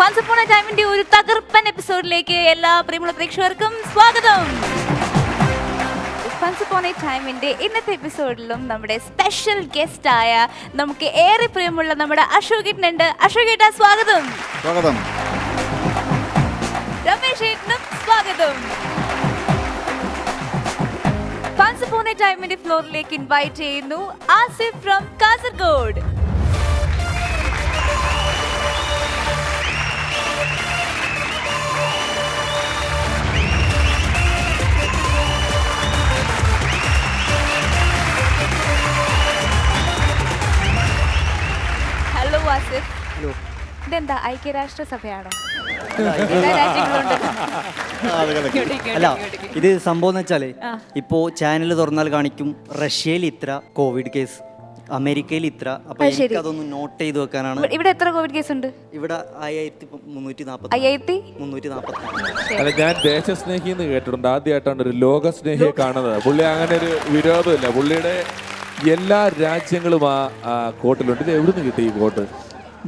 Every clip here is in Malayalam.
വൺസ് അപ്പോൺ എ ടൈമിന്റെ ഒരു തകർപ്പൻ എപ്പിസോഡിലേക്ക് എല്ലാ പ്രിയമുള്ള പ്രേക്ഷകർക്കും സ്വാഗതം. വൺസ് അപ്പോൺ എ ടൈമിന്റെ ഇന്നത്തെ എപ്പിസോഡിലും നമ്മുടെ സ്പെഷ്യൽ ഗസ്റ്റ് ആയ നമുക്ക് ഏറെ പ്രിയമുള്ള നമ്മുടെ അശോകേട്ടനുണ്ട്. അശോകേട്ടാ സ്വാഗതം. സ്വാഗതം. രമേശ് ഏട്ടനും സ്വാഗതം. വൺസ് അപ്പോൺ എ ടൈമിന്റെ ഫ്ലോറിലേക്ക് ഇൻവൈറ്റ് ചെയ്യുന്നു Asif from Kasaragod. Hello Asif. Hello. ഇതെന്താ ഐക്യരാഷ്ട്രസഭയാണോ? അല്ല, ഇത് സംഭവം എന്ന് വെച്ചാല് ഇപ്പോ ചാനൽ തുറന്നാൽ കാണിക്കും റഷ്യയിൽ ഇത്ര കോവിഡ് കേസ്, അമേരിക്കയിൽ ഇത്ര. അപ്പൊ എനിക്ക് അതൊന്ന് നോട്ട് ചെയ്ത് വെക്കാനാണ്. ഇവിടെ എത്ര കോവിഡ് കേസ് ഉണ്ട്? ഇവിടെ 5340. അല്ല, ഞാൻ ദേശസ്നേഹി എന്ന് കേട്ടിട്ടുണ്ട്. ആദ്യമായിട്ടാണ് ഒരു ലോകസ്നേഹിയെ കാണുന്നത്. പുള്ളി അങ്ങനെ ഒരു വിരോധമില്ല. പുള്ളിയുടെ എല്ലാ രാജ്യങ്ങളും ആ കോട്ടിലുണ്ട്. ഇത് എവിടുന്ന് കിട്ടി ഈ കോട്ട്?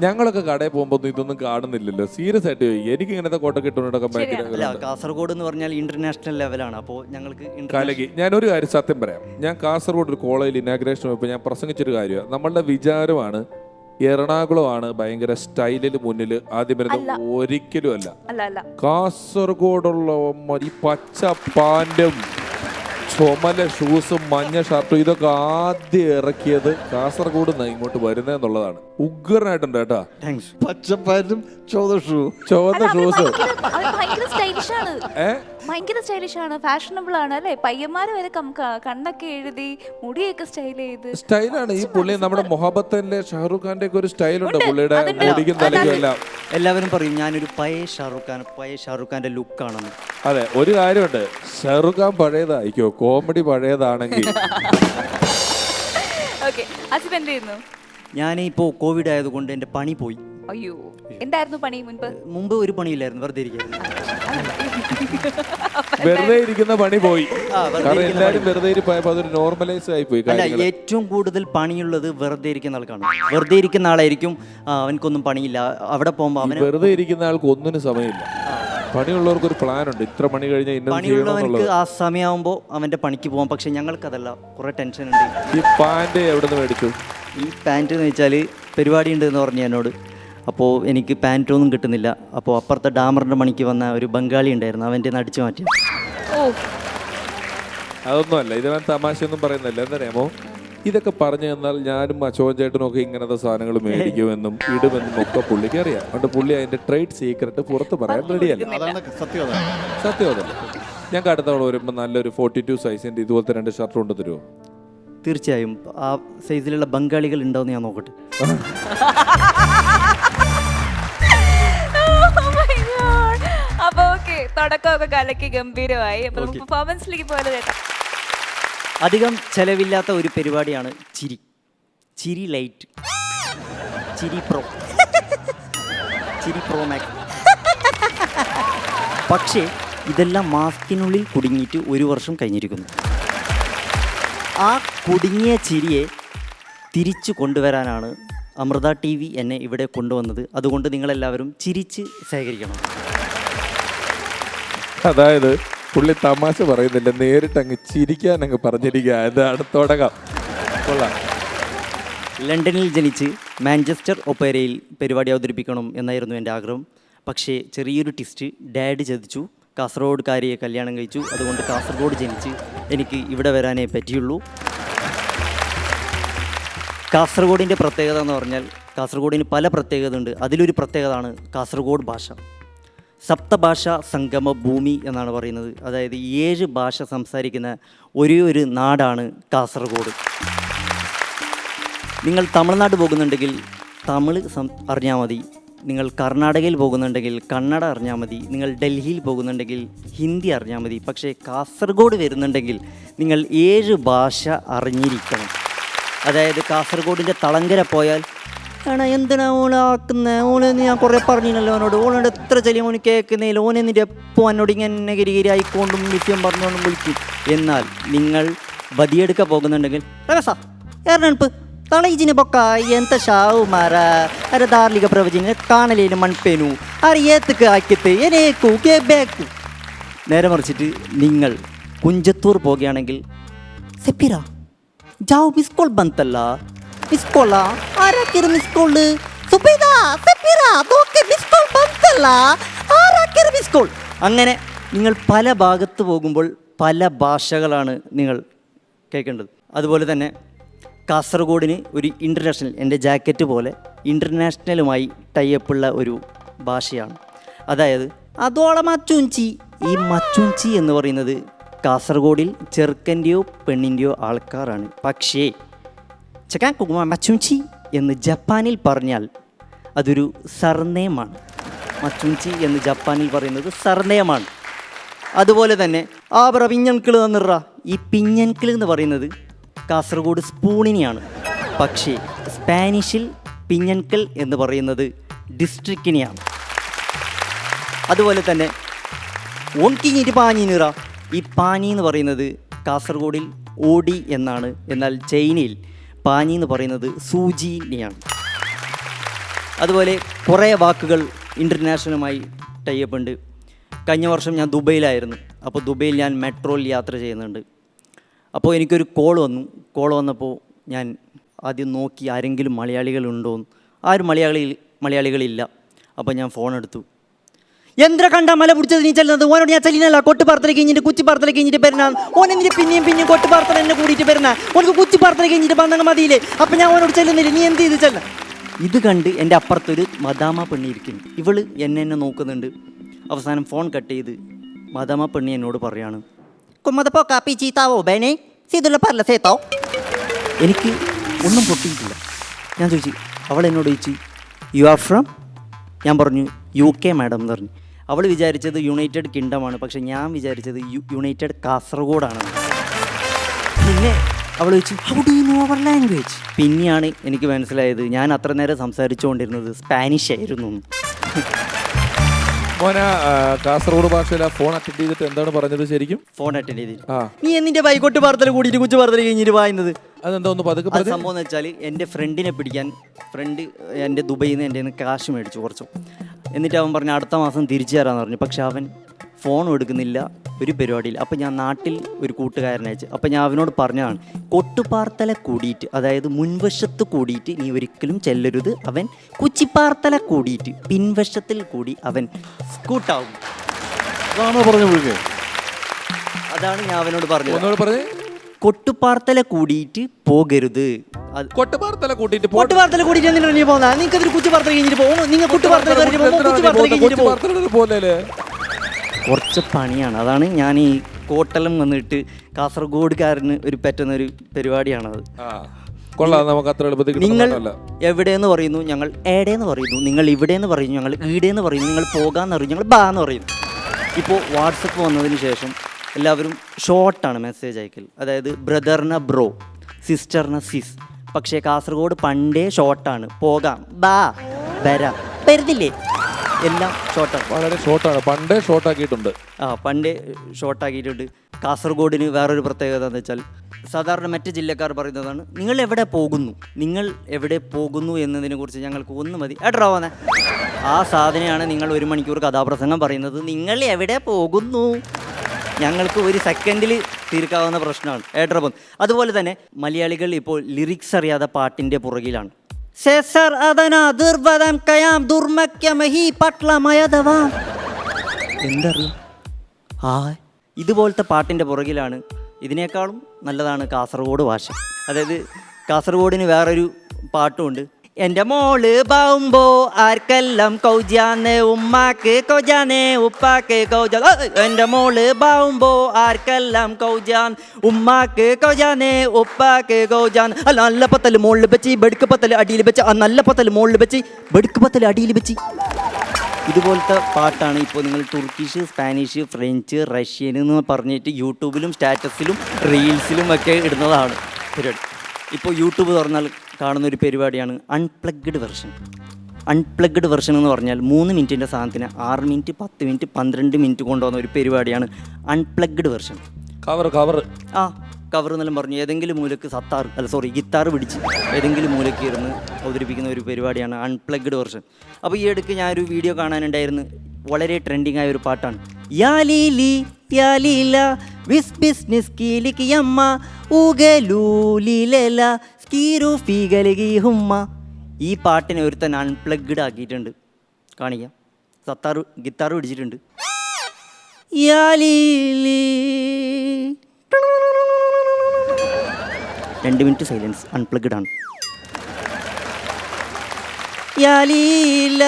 ഞങ്ങളൊക്കെ കടയിൽ പോകുമ്പോൾ ഇതൊന്നും കാണുന്നില്ലല്ലോ. സീരിയസ് ആയിട്ട് എനിക്ക് ഇങ്ങനത്തെ കോട്ടൊക്കെ ഇട്ടുകൊണ്ടൊക്കെ ഭയങ്കര. കാസർഗോഡ് എന്ന് പറഞ്ഞാൽ ഇന്റർനാഷണൽ ലെവലാണ്. അപ്പോൾ ഞങ്ങൾക്ക് കലകി. ഞാനൊരു കാര്യം സത്യം പറയാം. ഞാൻ കാസർഗോഡ് ഒരു കോളേജിൽ ഇനാഗ്രേഷൻ പോയപ്പോൾ ഞാൻ പ്രസംഗിച്ചൊരു കാര്യമാണ്. നമ്മളുടെ വിചാരമാണ് എറണാകുളമാണ് ഭയങ്കര സ്റ്റൈലിൽ മുന്നിൽ ആദ്യം വരുന്നത്. ഒരിക്കലും അല്ല. കാസർഗോഡുള്ള ഈ പച്ച പാൻറ്റും ചുമല ഷൂസും മഞ്ഞ ഷർട്ടും ഇതൊക്കെ ആദ്യം ഇറക്കിയത് കാസർഗോഡ് നിന്ന് ഇങ്ങോട്ട് വരുന്നത് എന്നുള്ളതാണ്. ഉഗ്രനായിട്ടുണ്ട് കേട്ടാ. പച്ചപ്പാൻറ്റും ചുവന്ന ഷൂസ് ഭയങ്കര സ്റ്റൈലിഷ് ആണ്, ഫാഷനബിൾ ആണ് അല്ലേ? പയ്യന്മാര് വരെ കണ്ണൊക്കെ എഴുതി മുടിയൊക്കെ സ്റ്റൈലാണ് ഈ പുള്ളി. നമ്മുടെ മൊഹബത്തല്ലേ ഷാറൂഖ് ഖാന്റെ ഒക്കെ ഒരു സ്റ്റൈലുണ്ട് പുള്ളിയുടെ മുടിക്കും തലയ്ക്കും എല്ലാം. എല്ലാവരും പറയും ഞാനൊരു പഴയ ഷാറൂഖ് ഖാന്റെ ലുക്കാണെന്ന്. അതെ, ഒരു കാര്യമുണ്ട്, ഷാറൂഖ് ഖാൻ പഴയതായിക്കോ, കോമഡി പഴയതാണെങ്കിൽ. ഞാനിപ്പോ കോവിഡ് ആയതുകൊണ്ട് എന്റെ പണി പോയി. അയ്യോ, എന്തായിരുന്നു പണി? മുമ്പ് ഒരു പണിയില്ലായിരുന്നു, വെറുതെ ഇരിക്കുന്നു. വെറുതെ ഇരിക്കുന്ന പണി പോയി. എല്ലാരും വെറുതെ ഇരിപ്പോ അതൊരു നോർമലൈസ് ആയി പോയി. അല്ല, ഏറ്റവും കൂടുതൽ പണിയുള്ളത് വെറുതെ ഇരിക്കുന്ന ആൾക്കാണ്. വെറുതെ ഇരിക്കുന്ന ആളായിരിക്കും അവനക്കൊന്നും പണിയില്ല. അവിടെ പോകുമ്പോ അവന് വെറുതെ ഇരിക്കുന്ന ആൾക്ക് ഒന്നിനും സമയമില്ല. പണിയുള്ളവർക്ക് ഒരു പ്ലാൻ ഉണ്ട്. ഇത്ര പണി കഴിഞ്ഞാൽ പണിയുള്ളവർക്ക് ആ സമയമാകുമ്പോൾ അവന്റെ പണിക്ക് പോകാം. പക്ഷെ ഞങ്ങൾക്കതല്ല, കുറെ ടെൻഷൻ ഉണ്ട്. ഈ പാന്റ് എവിടെ നിന്ന് മേടിച്ചു? ഈ പാൻറ്റ് എന്ന് വെച്ചാൽ പരിപാടി ഉണ്ട് എന്ന് പറഞ്ഞു എന്നോട്. അപ്പോൾ എനിക്ക് പാൻറ്റൊന്നും കിട്ടുന്നില്ല. അപ്പോൾ അപ്പുറത്തെ ഡാമറിൻ്റെ പണിക്ക് വന്ന ഒരു ബംഗാളി ഉണ്ടായിരുന്നു, അവൻ്റെ അടിച്ചു മാറ്റി. അതൊന്നുമല്ല, ഇതവൻ തമാശയൊന്നും പറയുന്നില്ല. എന്തറിയാമോ, ഇതൊക്കെ പറഞ്ഞു തന്നാൽ ഞാനും അശോകൻ ചേട്ടനും ഒക്കെ ഇങ്ങനത്തെ സാധനങ്ങൾ മേടിക്കുമെന്നും ഇടുമെന്നും ഒക്കെ പുള്ളിക്ക് അറിയാം. അതുകൊണ്ട് പുള്ളി അതിന്റെ ട്രേഡ് സീക്രട്ട് പുറത്ത് പറയാൻ റെഡിയല്ല. സത്യം അതല്ല. ഞങ്ങൾക്ക് അടുത്ത തവണ വരുമ്പോൾ നല്ലൊരു 42 സൈസിന്റെ ഇതുപോലത്തെ 2 ഷർട്ട് കൊണ്ട് തരുമോ? തീർച്ചയായും. ആ സൈസിലുള്ള ബംഗാളികൾ ഉണ്ടാവുമെന്ന് ഞാൻ നോക്കട്ടെ. അപ്പൊ ഓക്കെ, തുടക്കമൊക്കെ കലക്കി ഗംഭീരമായി. അപ്പൊ പെർഫോമൻസിലേക്ക് പോലെ കേട്ടോ. അധികം ചെലവില്ലാത്ത ഒരു പരിപാടിയാണ് ചിരി ലൈറ്റ്, ചിരി പ്രോ മാക്സ്. പക്ഷേ ഇതെല്ലാം മാസ്കിനുള്ളിൽ കുടുങ്ങിയിട്ട് 1 വർഷം കഴിഞ്ഞിരിക്കുന്നു. ആ കുടുങ്ങിയ ചിരിയെ തിരിച്ചു കൊണ്ടുവരാനാണ് അമൃത TV എന്നെ ഇവിടെ കൊണ്ടുവന്നത്. അതുകൊണ്ട് നിങ്ങളെല്ലാവരും ചിരിച്ച് ശേഖരിക്കണം. അതായത് പുള്ളി തമാശ പറയുന്നില്ല, നേരിട്ട് അങ്ങ് ചിരിക്കാൻ അങ്ങ് പറഞ്ഞിരിക്കുക. അതാണ് തുടക്കം. കൊള്ളാം. ലണ്ടനിൽ ജനിച്ച് മാഞ്ചസ്റ്റർ ഒപ്പേരയിൽ പരിപാടി അവതരിപ്പിക്കണം എന്നായിരുന്നു എൻ്റെ ആഗ്രഹം. പക്ഷേ ചെറിയൊരു ട്വിസ്റ്റ്, ഡാഡ് ചതിച്ചു. കാസർഗോഡുകാരിയെ കല്യാണം കഴിച്ചു. അതുകൊണ്ട് കാസർഗോഡ് ജനിച്ച് എനിക്ക് ഇവിടെ വരാനേ പറ്റിയുള്ളൂ. കാസർഗോഡിൻ്റെ പ്രത്യേകത എന്ന് പറഞ്ഞാൽ, കാസർഗോഡിന് പല പ്രത്യേകത ഉണ്ട്. അതിലൊരു പ്രത്യേകതയാണ് കാസർഗോഡ് ഭാഷ. സപ്തഭാഷാ സംഗമ ഭൂമി എന്നാണ് പറയുന്നത്. അതായത് 7 ഭാഷ സംസാരിക്കുന്ന ഒരേ ഒരു നാടാണ് കാസർഗോഡ്. നിങ്ങൾ തമിഴ്നാട് പോകുന്നുണ്ടെങ്കിൽ തമിഴ് അറിഞ്ഞാൽ മതി. നിങ്ങൾ കർണാടകയിൽ പോകുന്നുണ്ടെങ്കിൽ കന്നഡ അറിഞ്ഞാൽ മതി. നിങ്ങൾ ഡൽഹിയിൽ പോകുന്നുണ്ടെങ്കിൽ ഹിന്ദി അറിഞ്ഞാൽ മതി. പക്ഷേ കാസർഗോഡ് വരുന്നുണ്ടെങ്കിൽ നിങ്ങൾ 7 ഭാഷ അറിഞ്ഞിരിക്കണം. അതായത് കാസർഗോഡിൻ്റെ തളങ്കര പോയാൽ എന്തിനാ ഓളാക്കുന്നത്, ഓളെന്ന് ഞാൻ കുറേ പറഞ്ഞില്ലല്ലോ അവനോട്, ഓളോട് എത്ര ചെല്ലിയും ഓന് കേൾക്കുന്നില്ല, ഓനെന്നിട്ട് എപ്പോൾ എന്നോട് ഇങ്ങനെ ഗിരിഗിരി ആയിക്കൊണ്ടും വിഷയം പറഞ്ഞുകൊണ്ടും വിളിക്കും. എന്നാൽ നിങ്ങൾ ബദിയെടുക്ക പോകുന്നുണ്ടെങ്കിൽ എറണാകുളപ്പ് తళైజిన బొక్క ఎంత షావు మారా అరే ధార్లిక ప్రవചన കാണലേന് മൺപേനു അറിയേത്തക്ക് ആക്കിത്ത് എനേക്കു കേബേക്കു. നേരെ മറിച്ചിട്ട് നിങ്ങൾ കുഞ്ചത്തൂർ പോകുകയാണെങ്കിൽ സെപ്പിറ ജാവ് മിസ് കോൾ ബന്തല്ല മിസ് കോളാ ആരാക്കിയത് മിസ് കോള് സുബൈദ സെപ്പിറ നോക്ക് മിസ് കോൾ ബന്തല്ല ആരാക്കിയത് മിസ് കോൾ. അങ്ങനെ നിങ്ങൾ പല ഭാഗത്ത് പോകുമ്പോൾ പല ഭാഷകളാണ് നിങ്ങൾ കേൾക്കേണ്ടത്. അതുപോലെ തന്നെ കാസർഗോഡിന് ഒരു ഇൻ്റർനാഷണൽ, എൻ്റെ ജാക്കറ്റ് പോലെ ഇൻ്റർനാഷണലുമായി ടൈപ്പുള്ള ഒരു ഭാഷയാണ്. അതായത് അതോളം മച്ചൂഞ്ചി. ഈ മച്ചൂഞ്ചി എന്ന് പറയുന്നത് കാസർഗോഡിൽ ചെറുക്കൻ്റെയോ പെണ്ണിൻ്റെയോ ആൾക്കാരാണ്. പക്ഷേ ചക്കാൻ കുകുമ മച്ചൂഞ്ചി എന്ന് ജപ്പാനിൽ പറഞ്ഞാൽ അതൊരു സർനെയിമാണ്. മച്ചൂഞ്ചി എന്ന് ജപ്പാനിൽ പറയുന്നത് സർനെയിമാണ്. അതുപോലെ തന്നെ ആബ്ര പിഞ്ഞൻകിൾ തന്നിറ. ഈ പിഞ്ഞൻകിൾ എന്ന് പറയുന്നത് കാസർഗോഡ് സ്പൂണിനെയാണ്. പക്ഷേ സ്പാനിഷിൽ പിഞ്ഞൻകൽ എന്ന് പറയുന്നത് ഡിസ്ട്രിക്റ്റിനെയാണ്. അതുപോലെ തന്നെ ഓൺകിഞ്ഞിട്ട് പാനി നിറ. ഈ പാനി എന്ന് പറയുന്നത് കാസർഗോഡിൽ ഓടി എന്നാണ്. എന്നാൽ ചൈനയിൽ പാനി എന്ന് പറയുന്നത് സൂചിനെയാണ്. അതുപോലെ കുറേ വാക്കുകൾ ഇൻ്റർനാഷണലുമായി ടൈപ്പ് ഉണ്ട്. കഴിഞ്ഞ വർഷം ഞാൻ ദുബൈയിലായിരുന്നു. അപ്പോൾ ദുബൈയിൽ ഞാൻ മെട്രോയിൽ യാത്ര ചെയ്യുന്നുണ്ട്. അപ്പോൾ എനിക്കൊരു കോൾ വന്നപ്പോൾ ഞാൻ ആദ്യം നോക്കി ആരെങ്കിലും മലയാളികളുണ്ടോയെന്ന്. ആരും മലയാളികളില്ല. അപ്പോൾ ഞാൻ ഫോൺ എടുത്തു. എന്ത്ര കണ്ട മല പിടിച്ചത് നീ ചെല്ലുന്നത്? ഓനോട് ഞാൻ ചെല്ലിനല്ല കൊട്ട് പാർത്തലേക്ക് കഴിഞ്ഞിട്ട് കുച്ചി പാർത്തലേക്ക് കഴിഞ്ഞിട്ട് വരുന്ന ഓനെന്തിന് പിന്നെയും കൊട്ട് പാർത്തല എന്നെ കൂടിയിട്ട് വരുന്ന ഓനക്ക് കുച്ചി പാർത്തലേക്ക് കഴിഞ്ഞിട്ട് ബന്ധങ്ങൾ മതിയില്ലേ? അപ്പം ഞാൻ ഓനോട് ചെല്ലുന്നില്ല, നീ എന്ത് ചെയ്ത് ചെല്ലാം? ഇത് കണ്ട് എൻ്റെ അപ്പുറത്തൊരു മദാമ പെണ്ണി ഇരിക്കുന്നു. ഇവള് എന്നെ നോക്കുന്നുണ്ട്. അവസാനം ഫോൺ കട്ട് ചെയ്ത് മദാമ പെണ്ണി എന്നോട് പറയാണ്, എനിക്ക് ഒന്നും പൊട്ടിയിട്ടില്ല. ഞാൻ ചോദിച്ചു, അവൾ എന്നോട് ചോദിച്ചു യു ആർ ഫ്രം? ഞാൻ പറഞ്ഞു UK മാഡം എന്ന് പറഞ്ഞു. അവൾ വിചാരിച്ചത് യുണൈറ്റഡ് കിങ്ഡമാണ്. പക്ഷെ ഞാൻ വിചാരിച്ചത് യുണൈറ്റഡ് കാസർഗോഡാണെന്ന്. പിന്നെ അവൾ ചോദിച്ചു how do you know our language? പിന്നെയാണ് എനിക്ക് മനസ്സിലായത് ഞാൻ അത്ര നേരം സംസാരിച്ചുകൊണ്ടിരുന്നത് സ്പാനിഷ് ആയിരുന്നു. മോനെ കാസർഗോഡ് ഭാഷയിൽ ആ ഫോൺ അറ്റൻഡ് ചെയ്തിട്ട് എന്താണ് പറഞ്ഞത്? ശരിക്കും ഫോൺ അറ്റൻഡ് ചെയ്തിട്ട് നീ എന്നിന്റെ ബൈക്കോട്ട് പാർത്തല കൂടിയിട്ട് കുച്ചു പാർത്തല കഴിഞ്ഞിട്ട് വായുന്നത് അതെന്താ ഒന്ന് പതുക്കെ? അത് സംഭവം എന്ന് വെച്ചാൽ എൻ്റെ ഫ്രണ്ടിനെ പിടിക്കാൻ എൻ്റെ ദുബൈയിൽ നിന്ന് എൻ്റെ കാശ് മേടിച്ചു കുറച്ചു. എന്നിട്ട് അവൻ പറഞ്ഞു അടുത്ത മാസം തിരിച്ചു തരാമെന്ന് പറഞ്ഞു. പക്ഷെ അവൻ ഫോണും എടുക്കുന്നില്ല, ഒരു പരിപാടിയിൽ. അപ്പോൾ ഞാൻ നാട്ടിൽ ഒരു കൂട്ടുകാരനെ അയച്ചു. അപ്പോൾ ഞാൻ അവനോട് പറഞ്ഞതാണ് കൊട്ടുപാർത്തല കൂടിയിട്ട്, അതായത് മുൻവശത്ത് കൂടിയിട്ട് നീ ഒരിക്കലും ചെല്ലരുത്. അവൻ കുച്ചിപ്പാർത്തല കൂടിയിട്ട് പിൻവശത്തിൽ കൂടി അവൻ സ്കൂട്ടാവും. അതാണ് ഞാൻ അവനോട് പറഞ്ഞത്. കൊട്ടുപാർത്തല കൂടിയിട്ട് പോകരുത്. കൊട്ടുപാർത്തല കൂട്ടിയിട്ട് എന്തിനാണ് നീ പോകുന്നത്? നിങ്ങൾക്ക് കുച്ചിപ്പാർത്തല കഴിഞ്ഞിട്ട് പോകും. നിങ്ങൾ പോലെ കുറച്ച് പണിയാണ്. അതാണ് ഞാൻ ഈ കോട്ടലം വന്നിട്ട് കാസർഗോഡുകാരന് ഒരു പറ്റുന്ന ഒരു പരിപാടിയാണത്. നിങ്ങൾ എവിടെയെന്ന് പറയുന്നു, ഞങ്ങൾ ഏടെന്ന് പറയുന്നു. നിങ്ങൾ ഇവിടെയെന്ന് പറയുന്നു, ഞങ്ങൾ ഈടെന്ന് പറയുന്നു. നിങ്ങൾ പോകാമെന്ന് പറയുന്നു, ഞങ്ങൾ ബാ എന്ന് പറയുന്നു. ഇപ്പോൾ വാട്സപ്പ് വന്നതിന് ശേഷം എല്ലാവരും ഷോർട്ടാണ് മെസ്സേജ് അയക്കൽ. അതായത് ബ്രദറിന് ബ്രോ, സിസ്റ്ററിന് സിസ്. പക്ഷേ കാസർഗോഡ് പണ്ടേ ഷോർട്ടാണ്. പോകാം, ബാ, വരാം, വരുന്നില്ലേ, എല്ലാം ഷോർട്ടാണ്. വളരെ ഷോർട്ടാണ്. പണ്ടേ ഷോർട്ടാക്കിയിട്ടുണ്ട്. പണ്ടേ ഷോർട്ടാക്കിയിട്ടുണ്ട്. കാസർഗോഡിന് വേറൊരു പ്രത്യേകത എന്ന് വെച്ചാൽ സാധാരണ മറ്റ് ജില്ലക്കാർ പറയുന്നതാണ് നിങ്ങൾ എവിടെ പോകുന്നു എന്നതിനെ കുറിച്ച് ഞങ്ങൾക്ക് ഒന്ന് മതി എട്രാവന്നെ. ആ സാധനയാണ് നിങ്ങൾ 1 മണിക്കൂർ കഥാപ്രസംഗം പറയുന്നത്. നിങ്ങൾ എവിടെ പോകുന്നു ഞങ്ങൾക്ക് ഒരു സെക്കൻഡിൽ തീർക്കാവുന്ന പ്രശ്നമാണ്. ഏട്രപ്പം. അതുപോലെ തന്നെ മലയാളികൾ ഇപ്പോൾ ലിറിക്സ് അറിയാതെ പാട്ടിൻ്റെ പുറകിലാണ്. എന്തറിയും ഇതുപോലത്തെ പാട്ടിൻ്റെ പുറകിലാണ്. ഇതിനേക്കാളും നല്ലതാണ് കാസർഗോഡ് ഭാഷ. അതായത് കാസർഗോഡിന് വേറൊരു പാട്ടുമുണ്ട്. എൻ്റെ മോള് ബാവുമ്പോ ആർക്കെല്ലാം കൗജാന്ന് ഉമ്മാക്ക് കൗജാന് ഉപ്പാക്ക് കൗജാൻ. എൻ്റെ മോള് ബാവുമ്പോ ആർക്കെല്ലാം കൗജാൻ ഉമ്മാക്ക് കൗജാന് ഉപ്പാക്ക് കൗജാൻ. അല്ല നല്ല പത്തല് മുകളിൽ വെച്ച് ബെടുക്ക് പത്തല് അടിയിൽ വെച്ച് ആ നല്ല പത്തല് മുകളിൽ വെച്ച് ബെടുക്ക് പത്തല് അടിയിൽ വെച്ച്. ഇതുപോലത്തെ പാട്ടാണ് ഇപ്പോൾ നിങ്ങൾ തുർക്കിഷ്, സ്പാനിഷ്, ഫ്രഞ്ച്, റഷ്യൻ എന്ന് പറഞ്ഞിട്ട് യൂട്യൂബിലും സ്റ്റാറ്റസിലും റീൽസിലും ഒക്കെ ഇടുന്നതാണ് പരിപാടി. ഇപ്പോൾ യൂട്യൂബ് തുറന്നാൽ കാണുന്ന ഒരു പരിപാടിയാണ് അൺപ്ലഗ്ഡ് വെർഷൻ. അൺപ്ലഗ്ഡ് വെർഷൻ എന്ന് പറഞ്ഞാൽ 3 മിനിറ്റിൻ്റെ സാധനത്തിന് 6 മിനിറ്റ്, 10 മിനിറ്റ്, 12 മിനിറ്റ് കൊണ്ടുവന്ന ഒരു പരിപാടിയാണ് അൺപ്ലഗ്ഡ് വെർഷൻ. കവർ കവർ എന്നെല്ലാം പറഞ്ഞു ഏതെങ്കിലും മൂലക്ക് ഗിത്താർ പിടിച്ച് ഏതെങ്കിലും മൂലക്ക് ഇരുന്ന് അവതരിപ്പിക്കുന്ന ഒരു പരിപാടിയാണ് അൺപ്ലഗ്ഡ് വെർഷൻ. അപ്പോൾ ഈ ഇടയ്ക്ക് ഞാനൊരു വീഡിയോ കാണാനുണ്ടായിരുന്നു. വളരെ ട്രെൻഡിങ് ആയ ഒരു പാട്ടാണ്. യാ ലീലി യാ ലീല വിസ് ബിസ്നിസ് കീലിക്ക് യമ്മ ഊഗലൂലിലല സ്കീരു ഫീഗലിഗി ഹുമ്മ. ഈ പാട്ടിനെ ഒരുത്തൻ അൺപ്ലഗ്ഡ് ആക്കിയിട്ടുണ്ട്. കാണിക്കാം. ഗിത്താർ പിടിച്ചിട്ടുണ്ട്. യാ ലീലി 2 മിനിറ്റ് സൈലൻസ്. അൺപ്ലഗ്ഡ് ആണ്. യാ ലീല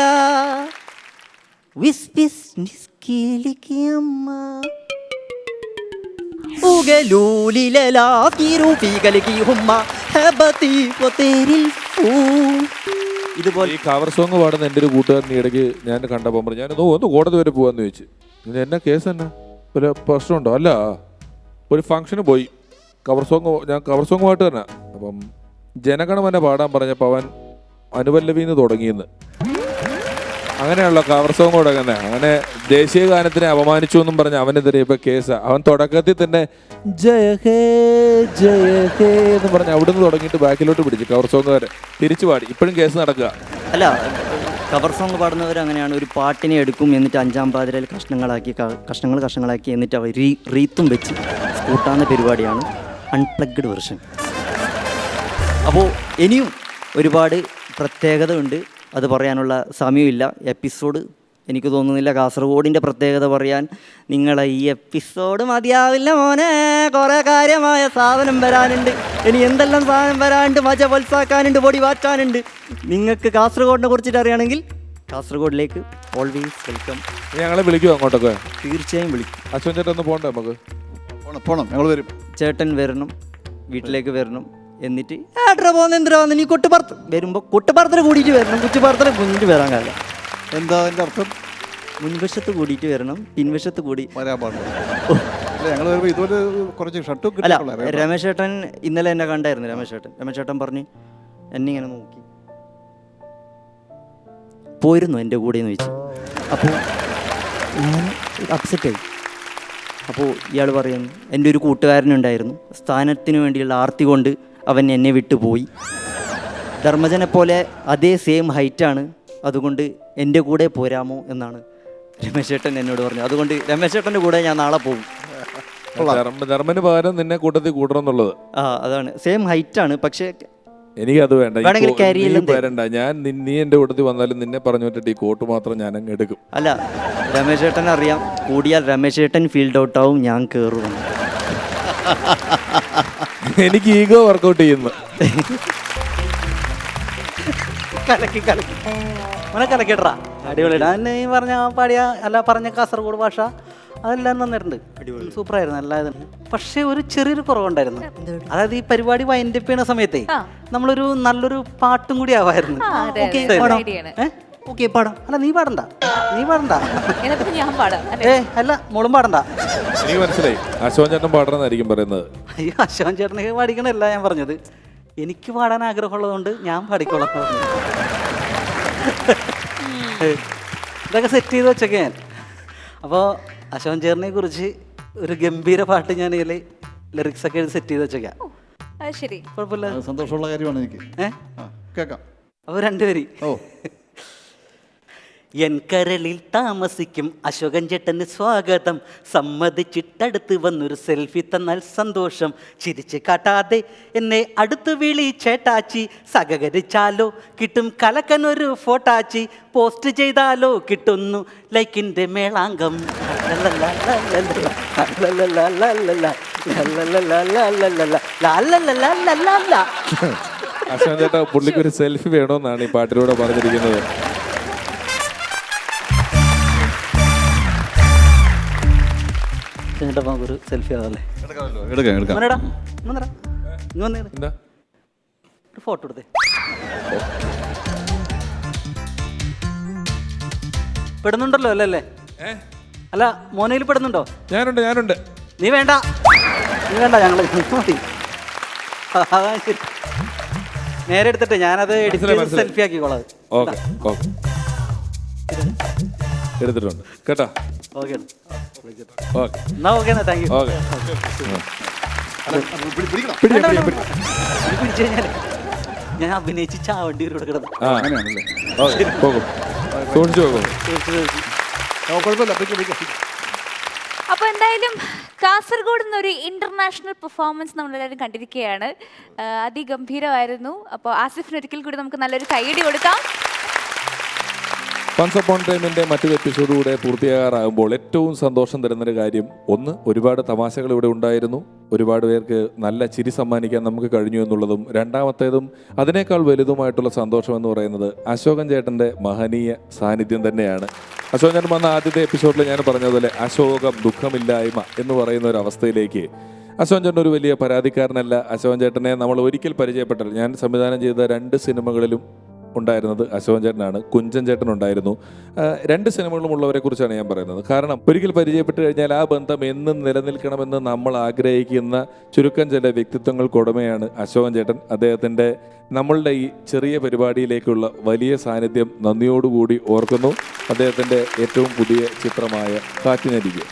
വിസ് ബിസ്നിസ് കീലിക്ക് യമ്മ ഊഗലൂലിലല സ്കീരു ഫീഗലിഗി ഹുമ്മ ഹബതി വതേരിൽ ഫൂ. ഇതുപോലെ ഈ കവർ സോങ് പാടുന്ന എൻ്റെ ഒരു കൂട്ടുകാരൻ ഇടയ്ക്ക് ഞാൻ കണ്ടപ്പോൾ പറഞ്ഞു, ഞാനൊന്ന് ഒന്ന് കോടതി വരെ പോകാമെന്ന് ചോദിച്ചു. എന്നാ കേസ് തന്നെ ഒരു പ്രശ്നമുണ്ടോ? അല്ല, ഒരു ഫംഗ്ഷന് പോയി. ഞാൻ കവർ സോങ് പാട്ട് തന്നെ. അപ്പം ജനഗണമന പാടാൻ പറഞ്ഞപ്പോൾ അവൻ അനുപല്ലവിന്ന് തുടങ്ങിയെന്ന്. അങ്ങനെയുള്ള കവർ സോങ് തുടങ്ങുന്നത്. അങ്ങനെ ദേശീയ ഗാനത്തിനെ അപമാനിച്ചു എന്നും പറഞ്ഞ് അവനെതിരെ ഇപ്പൊ കേസാ. അവൻ തുടക്കത്തിൽ തന്നെ ജയ ഹേ ജയ ഹേ എന്ന് പറഞ്ഞ് അവിടുന്ന് തുടങ്ങിയിട്ട് ബാക്കിലോട്ട് പിടിച്ചു കവർ സോങ്ങുകാരെ തിരിച്ചു പാടി. ഇപ്പോഴും കേസ് നടക്കുക. അല്ല, കവർ സോങ് പാടുന്നവർ അങ്ങനെയാണ്. ഒരു പാട്ടിനെ എടുക്കും, എന്നിട്ട് 5-ാം പാതിരയിൽ കഷ്ണങ്ങളാക്കി എന്നിട്ട് അവർ റീത്തും വെച്ച് കൂട്ടാവുന്ന പരിപാടിയാണ് അൺപ്ലഗ്ഡ് വെർഷൻ. അപ്പോൾ ഇനിയും ഒരുപാട് പ്രത്യേകത ഉണ്ട്. അത് പറയാനുള്ള സമയമില്ല. എപ്പിസോഡ് എനിക്ക് തോന്നുന്നില്ല കാസർഗോഡിൻ്റെ പ്രത്യേകത പറയാൻ നിങ്ങളെ ഈ എപ്പിസോഡ് മതിയാവില്ല മോനെ. കുറേ കാര്യമായ സാധനം വരാനുണ്ട്. ഇനി എന്തെല്ലാം സാധനം വരാനുണ്ട്, മജ വത്സാക്കാനുണ്ട്, പൊടി വാറ്റാനുണ്ട്. നിങ്ങൾക്ക് കാസർഗോഡിനെ കുറിച്ചിട്ട് അറിയണമെങ്കിൽ കാസർഗോഡിലേക്ക് ഓൾവേസ് വെൽക്കം. ഞങ്ങളെ വിളിക്കുമോ അങ്ങോട്ടൊക്കെ? തീർച്ചയായും വിളിക്കും. അശ്വൻ ചേട്ടൻ ഒന്ന് പോകണ്ടേ നമുക്ക്? പോണം, ഞങ്ങൾ വരും. ചേട്ടൻ വരണം, വീട്ടിലേക്ക് വരണം. എന്നിട്ട് ഏട്ടര പോകുന്ന എന്തിനാ വന്ന് നീ കൊട്ടുപുറത്ത് വരുമ്പോൾ കൊട്ടുപുറത്തിന് കൂടിയിട്ട് വരണം. കുച്ചുപുറത്തിന് കുഞ്ഞിട്ട് വരാൻ കാലം. എന്താ അതിൻ്റെ അർത്ഥം? മുൻവശത്ത് കൂടിയിട്ട് വരണം, പിൻവശത്ത് കൂടി വരാൻ പാടില്ല. ഞങ്ങൾ വരുമ്പോൾ ഇതുപോലെ കുറച്ച് ഷർട്ടും അല്ല. കിട്ടില്ല. രമേശ് ചേട്ടൻ ഇന്നലെ എന്നെ കണ്ടായിരുന്നു. രമേശ് ചേട്ടൻ പറഞ്ഞ് എന്നെ ഇങ്ങനെ നോക്കി പോയിരുന്നു എൻ്റെ കൂടെ എന്ന് ചോദിച്ചു. അപ്പോൾ ഞാൻ അപ്സെറ്റായി. അപ്പോൾ ഇയാൾ പറയും എൻ്റെ ഒരു കൂട്ടുകാരനുണ്ടായിരുന്നു, സ്ഥാനത്തിന് വേണ്ടിയുള്ള ആർത്തി കൊണ്ട് അവൻ എന്നെ വിട്ടുപോയി. ധർമ്മജനെ പോലെ അതേ സെയിം ഹൈറ്റാണ്, അതുകൊണ്ട് എൻ്റെ കൂടെ പോരാമോ എന്നാണ് രമേശ് ചേട്ടൻ എന്നോട് പറഞ്ഞു. അതുകൊണ്ട് രമേശ് ചേട്ടൻ്റെ കൂടെ ഞാൻ നാളെ പോകും. ധർമ്മന് പകരം നിന്നെ കൂട്ടത്തിൽ കൂട്ടണം എന്നുള്ളത്. അതാണ്. സെയിം ഹൈറ്റാണ്, പക്ഷേ എനിക്കത് വേണ്ട. വരണ്ട. ഞാൻ നീ എൻ്റെ കൂട്ടത്തിൽ വന്നാലും നിന്നെ പറഞ്ഞു വിട്ടിട്ട് ഈ കോട്ട് മാത്രം ഞാൻ അങ്ങ് എടുക്കും. അല്ല, രമേശ് ചേട്ടൻ അറിയാം, കൂടിയാൽ രമേശ് ചേട്ടൻ ഫീൽഡ് ഔട്ട് ആവും, ഞാൻ കയറും. എനിക്ക് ഈഗോ വർക്കൗട്ട് ചെയ്യുന്നു. കലക്കിട്ടാ അടിപൊളിയാ. നീ പറഞ്ഞ പറഞ്ഞ കാസർഗോഡ് ഭാഷ അതെല്ലാം നന്നായിട്ടുണ്ട്. സൂപ്പറായിരുന്നു എല്ലാതും. പക്ഷെ ഒരു ചെറിയൊരു കുറവുണ്ടായിരുന്നു. അതായത് ഈ പരിപാടി വൈൻഡപ്പ് ചെയ്യുന്ന സമയത്തേ നമ്മളൊരു നല്ലൊരു പാട്ടും കൂടി ആവായിരുന്നു. ഓക്കെ പാടാം. അല്ല നീ പാടണ്ട. അല്ല മോളും പാടണ്ട. എനിക്ക് മനസ്സിലായി. അശോകൻ ചേട്ടൻ പാടണമെന്നായിരിക്കും പറയുന്നത്. അയ്യോ, അശോകൻ ചേട്ടനെ പാടിക്കണല്ല ഞാൻ പറഞ്ഞത്. എനിക്ക് പാടാൻ ആഗ്രഹമുള്ളതുകൊണ്ട് ഞാൻ പാടിക്കോളാം. ഇതൊക്കെ സെറ്റ് ചെയ്ത് വെച്ചൊക്കെ ഞാൻ. അപ്പോൾ അശോകൻ ചേട്ടനെ കുറിച്ച് ഒരു ഗംഭീര പാട്ട് ഞാൻ ഇതിൽ ലിറിക്സ് ഒക്കെ സെറ്റ് ചെയ്ത് വെച്ചേക്കാം. കുഴപ്പമില്ല, സന്തോഷമുള്ള കാര്യമാണ് എനിക്ക്. കേൾക്കാം. അപ്പോൾ രണ്ടുപേരി. എൻ കരളിൽ താമസിക്കും അശോകൻ ചേട്ടന് സ്വാഗതം. സമ്മതിച്ചിട്ടടുത്ത് വന്നൊരു സെൽഫി തന്നാൽ സന്തോഷം. ചിരിച്ച് കാട്ടാതെ എന്നെ അടുത്ത് വിളി ചേട്ടാച്ചി. സഹകരിച്ചാലോ കിട്ടും കലക്കനൊരു ഫോട്ടാച്ചി. പോസ്റ്റ് ചെയ്താലോ കിട്ടുന്നു ലൈക്കിൻ്റെ മേളാങ്കം. അശോകൻ ചേട്ടാ, പുള്ളിക്ക് ഒരു സെൽഫി വേണമെന്നാണ് ഈ പാട്ടിലൂടെ പറഞ്ഞിരിക്കുന്നത്. ഒരു സെൽഫി ആവല്ലേ? ഒരു ഫോട്ടോ എടുത്തേ. പെടുന്നുണ്ടല്ലോ അല്ലേ? അല്ല, മോനയിൽ പെടുന്നുണ്ടോ? ഞാനുണ്ട്. നീ വേണ്ട ഞങ്ങൾ മതി. നേരെ എടുത്തിട്ട് ഞാനത് എഡിറ്റ് സെൽഫി ആക്കിക്കോളാം. എടുത്തിട്ടുണ്ട് കേട്ടോ. ഓക്കെ ഓക്കെ എന്നാ ഓക്കെ, താങ്ക് യു. ഓക്കെ. പിടിക്കണം. ഇത് പിടിച്ചു കഴിഞ്ഞാൽ ഞാൻ അഭിനയിച്ച് ചാവണ്ടി ഇവിടെ കിടന്നു. അങ്ങനെയാണല്ലേ? പോകും സൂക്ഷിച്ചു പോകും. കുഴപ്പമില്ല, പിടിക്കാം. അപ്പോൾ എന്തായാലും കാസർഗോഡ് നിന്നൊരു ഇന്റർനാഷണൽ പെർഫോമൻസ് നമ്മളെല്ലാവരും കണ്ടിരിക്കുകയാണ്. അതിഗംഭീരമായിരുന്നു. അപ്പോൾ ആസിഫിന് ഒരിക്കൽ കൂടി നമുക്ക് നല്ലൊരു കൈയടി കൊടുക്കാം. വൺസ് അപ്പോൺ ടൈമിൻ്റെ മറ്റൊരു എപ്പിസോഡ് കൂടെ പൂർത്തിയാകാറാകുമ്പോൾ ഏറ്റവും സന്തോഷം തരുന്നൊരു കാര്യം, ഒന്ന്, ഒരുപാട് തമാശകൾ ഇവിടെ ഉണ്ടായിരുന്നു, ഒരുപാട് പേർക്ക് നല്ല ചിരി സമ്മാനിക്കാൻ നമുക്ക് കഴിഞ്ഞു എന്നുള്ളതും, രണ്ടാമത്തേതും അതിനേക്കാൾ വലുതുമായിട്ടുള്ള സന്തോഷം എന്ന് പറയുന്നത് അശോകൻ ചേട്ടൻ്റെ മഹനീയ സാന്നിധ്യം തന്നെയാണ്. അശോകൻ ചേട്ടൻ വന്ന ആദ്യത്തെ എപ്പിസോഡിൽ ഞാൻ പറഞ്ഞതുപോലെ അശോകം ദുഃഖമില്ലായ്മ എന്ന് പറയുന്ന ഒരു അവസ്ഥയിലേക്ക് അശോകൻ ചേട്ടൻ ഒരു വലിയ പരാതിക്കാരനല്ല. അശോകൻ ചേട്ടനെ നമ്മൾ ഒരിക്കൽ പരിചയപ്പെട്ടില്ല. ഞാൻ സംവിധാനം ചെയ്ത 2 സിനിമകളിലും ഉണ്ടായിരുന്നത് അശോകൻ ചേട്ടനാണ്. കുഞ്ചൻ ചേട്ടൻ ഉണ്ടായിരുന്നു. 2 സിനിമകളും ഉള്ളവരെ കുറിച്ചാണ് ഞാൻ പറയുന്നത്. കാരണം ഒരിക്കൽ പരിചയപ്പെട്ട് കഴിഞ്ഞാൽ ആ ബന്ധം എന്നും നിലനിൽക്കണമെന്ന് നമ്മൾ ആഗ്രഹിക്കുന്ന ചുരുക്കം ചില വ്യക്തിത്വങ്ങൾക്കുടമയാണ് അശോകൻ ചേട്ടൻ. അദ്ദേഹത്തിൻ്റെ നമ്മളുടെ ഈ ചെറിയ പരിപാടിയിലേക്കുള്ള വലിയ സാന്നിധ്യം നന്ദിയോടുകൂടി ഓർക്കുന്നു. അദ്ദേഹത്തിൻ്റെ ഏറ്റവും പുതിയ ചിത്രമായ കാറ്റിനരികെ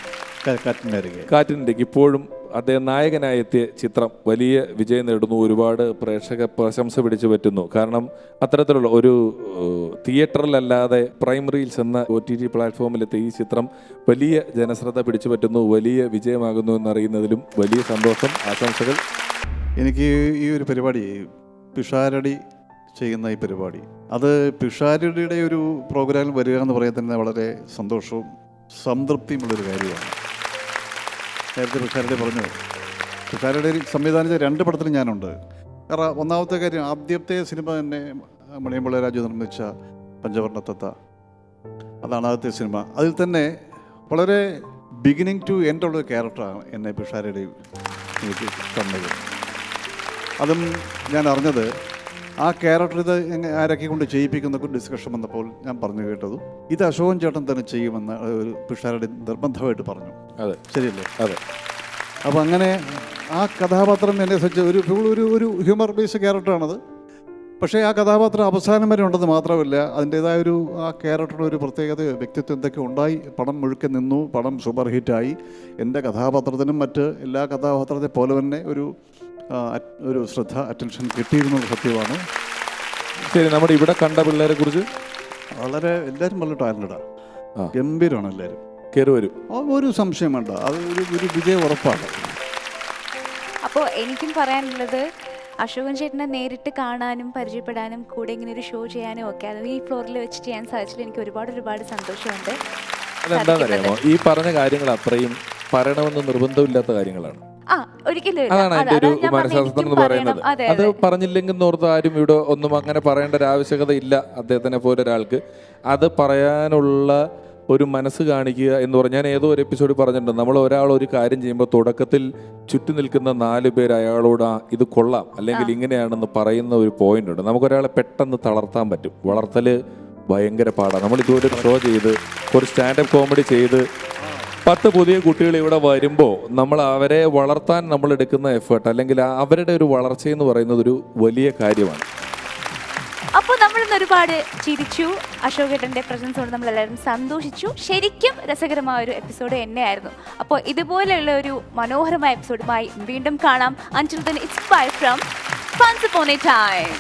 ഇപ്പോഴും അദ്ദേഹം നായകനായി എത്തിയ ചിത്രം വലിയ വിജയം നേടുന്നു. ഒരുപാട് പ്രേക്ഷക പ്രശംസ പിടിച്ചു പറ്റുന്നു. കാരണം അത്തരത്തിലുള്ള ഒരു തിയേറ്ററിലല്ലാതെ പ്രൈമറീൽസ് എന്ന OTT പ്ലാറ്റ്ഫോമിലെത്തിയ ഈ ചിത്രം വലിയ ജനശ്രദ്ധ പിടിച്ചു പറ്റുന്നു, വലിയ വിജയമാകുന്നു എന്നറിയുന്നതിലും വലിയ സന്തോഷം. ആശംസകൾ. എനിക്ക് ഈ ഒരു പരിപാടി, പിഷാരടി ചെയ്യുന്ന ഈ പരിപാടി, അത് പിഷാരടിയുടെ ഒരു പ്രോഗ്രാമിൽ വരിക എന്ന് പറയുന്നത് തന്നെ വളരെ സന്തോഷവും സംതൃപ്തിയുമുള്ളൊരു കാര്യമാണ്. നേരത്തെ പിഷാരടി പറഞ്ഞു, പിഷാരടി സംവിധാനിച്ച 2 പടത്തിലും ഞാനുണ്ട്. കാരണം ഒന്നാമത്തെ കാര്യം, ആദ്യത്തെ സിനിമ തന്നെ മണിയമ്പിള്ള രാജു നിർമ്മിച്ച പഞ്ചവർണ്ണത്തത്ത, അതാണ് ആദ്യത്തെ സിനിമ. അതിൽ തന്നെ വളരെ ബിഗിനിങ് ടു എൻഡ് ഉള്ള ക്യാരക്ടറാണ് എന്നെ പിഷാരടി എനിക്ക് തന്നത്. അതും ഞാൻ അറിഞ്ഞത് ആ ക്യാരക്ടർ ഇത് ആരൊക്കെ കൊണ്ട് ചെയ്യിപ്പിക്കുന്ന ഡിസ്കഷൻ വന്നപ്പോൾ ഞാൻ പറഞ്ഞു കേട്ടതും ഇത് അശോകൻ ചേട്ടൻ തന്നെ ചെയ്യുമെന്ന് ഒരു പിഷാരടി നിർബന്ധമായിട്ട് പറഞ്ഞു. അതെ, ശരിയല്ലേ? അതെ. അപ്പോൾ അങ്ങനെ ആ കഥാപാത്രം എന്നെ സംബന്ധിച്ച് ഒരു ഹ്യൂമർ ബേസ്ഡ് ക്യാരക്ടറാണത്. പക്ഷേ ആ കഥാപാത്രം അവസാനം വരെ ഉണ്ടെന്ന് മാത്രമല്ല, അതിൻ്റേതായ ആ ക്യാരക്ടറുടെ ഒരു പ്രത്യേകത, വ്യക്തിത്വം എന്തൊക്കെ ഉണ്ടായി. പടം മുഴുക്കെ നിന്നു, പടം സൂപ്പർ ഹിറ്റായി. എൻ്റെ കഥാപാത്രത്തിനും മറ്റ് എല്ലാ കഥാപാത്രത്തെ പോലെ തന്നെ ഒരു ശ്രദ്ധ, അറ്റൻഷൻ കിട്ടിയിരുന്നത് സത്യമാണ്. ശരി, നമ്മുടെ ഇവിടെ കണ്ട പിള്ളേരെ കുറിച്ച് വളരെ എല്ലാവരും വളരെ ടാലൻ്റഡാണ്, ഗംഭീരമാണ് എല്ലാവരും. കയറി വരും, ഒരു സംശയം വേണ്ട, അത് ഒരു വിജയം ഉറപ്പാണ്. അപ്പോൾ എനിക്കും പറയാനുള്ളത്, അശോകൻ ചേട്ടനെ നേരിട്ട് കാണാനും പരിചയപ്പെടാനും കൂടെ ഇങ്ങനെ ഒരു ഷോ ചെയ്യാനും ഒക്കെ അത് ഈ ഫ്ലോറിൽ വെച്ച് ചെയ്യാൻ സാധിച്ചതിൽ എനിക്ക് ഒരുപാട് സന്തോഷമുണ്ട്. അതെന്താണെന്നറിയാമോ, ഈ പറഞ്ഞ കാര്യങ്ങൾ അത്രയും പറയണമെന്ന് നിർബന്ധമില്ലാത്ത കാര്യങ്ങളാണ്. അതാണ് അതിന്റെ ഒരു മനഃശാസ്ത്രം എന്ന് പറയുന്നത്. അത് പറഞ്ഞില്ലെങ്കിൽ ഓർത്ത് ആരും ഇവിടെ ഒന്നും അങ്ങനെ പറയേണ്ട ഒരു ആവശ്യകത ഇല്ല. അദ്ദേഹത്തിനെ പോലെ ഒരാൾക്ക് അത് പറയാനുള്ള ഒരു മനസ്സ് കാണിക്കുക എന്ന് പറഞ്ഞാൽ, ഞാൻ ഏതോ ഒരു എപ്പിസോഡിൽ പറഞ്ഞിട്ടുണ്ട്, നമ്മൾ ഒരാൾ ഒരു കാര്യം ചെയ്യുമ്പോൾ തുടക്കത്തിൽ ചുറ്റി നിൽക്കുന്ന 4 പേര് അയാളോട് ഇത് കൊള്ളാം അല്ലെങ്കിൽ ഇങ്ങനെയാണെന്ന് പറയുന്ന ഒരു പോയിന്റ് ഉണ്ട്. നമുക്കൊരാളെ പെട്ടെന്ന് തളർത്താൻ പറ്റും. വളർത്തൽ ഭയങ്കര പാടാണ്. നമ്മൾ ഇതുപോലെ ഒരു ഷോ ചെയ്ത് ഒരു സ്റ്റാൻഡപ്പ് കോമഡി ചെയ്ത് 10 പുതിയ കുട്ടികൾ ഇവിടെ വരുമ്പോൾ നമ്മൾ അവരെ വളർത്താൻ നമ്മൾ എടുക്കുന്ന എഫേർട്ട് അല്ലെങ്കിൽ അവരുടെ ഒരു വളർച്ചയെന്ന് പറയുന്നത് ഒരു വലിയ കാര്യമാണ്. അപ്പോൾ നമ്മളിന്ന് ഒരുപാട് ചിരിച്ചു. അശോകേട്ടൻ്റെ പ്രസൻസ് കൊണ്ട് നമ്മളെല്ലാവരും സന്തോഷിച്ചു. ശരിക്കും രസകരമായ ഒരു എപ്പിസോഡ് തന്നെയായിരുന്നു. അപ്പോൾ ഇതുപോലെയുള്ള ഒരു മനോഹരമായ എപ്പിസോഡുമായി വീണ്ടും കാണാം. Until then, it's bye from Once Upon a Time.